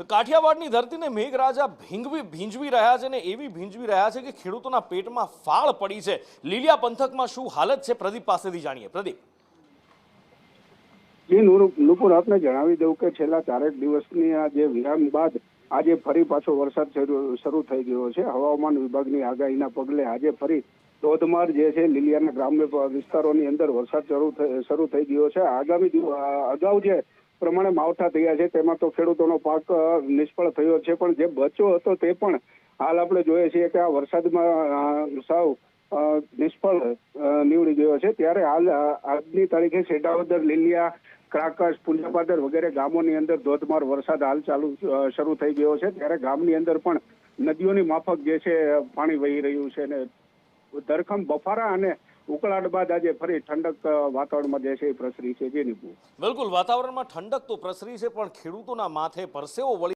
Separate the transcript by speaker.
Speaker 1: કાઠિયાવાડની ધરતીને મેઘરાજા ભીંજવી રહ્યા છે ને એવી ભીંજવી રહ્યા છે કે ખેડૂતોના પેટમાં ફાળ પડી છે। લીલિયા પંથકમાં શું હાલત છે, પ્રદીપ પાસેથી જાણીએ। પ્રદીપ।
Speaker 2: જી નુપુર, આપને જણાવી દઉં કે છેલ્લા 4 દિવસની આ જે વિરામ બાદ આજે ફરી પાછો વરસાદ શરૂ થઈ ગયો છે। હવામાન વિભાગની આગાહીના પગલે આજે ફરી ધોધમાર જે છે લીલિયાના ગ્રામ્ય વિસ્તારોની અંદર વરસાદ શરૂ થઈ ગયો છે। અગાઉ જે પ્રમાણે માવઠા થયા છે તેમાં તો ખેડૂતોનો પાક નિષ્ફળ થયો છે, પણ જે બચ્યો હતો તે પણ હાલ આપણે જોઈએ છીએ કે આ વરસાદમાં સાવ નિષ્ફળ નીવડી ગયો છે। ત્યારે હાલ આજની તારીખે સેટાવદર, લીલિયા, ક્રાકસ, પુંજાપાદર વગેરે ગામોની અંદર ધોધમાર વરસાદ હાલ શરૂ થઈ ગયો છે। ત્યારે ગામની અંદર પણ નદીઓની માફક જે છે પાણી વહી રહ્યું છે અને ધરખમ બફારા અને ઉકળાટ બાદ આજે ફરી ઠંડક વાતાવરણમાં જે છે એ પ્રસરી છે। જે નિપુ
Speaker 1: બિલકુલ, વાતાવરણમાં ઠંડક તો પ્રસરી છે, પણ ખેડૂતોના માથે પરસેવો વળી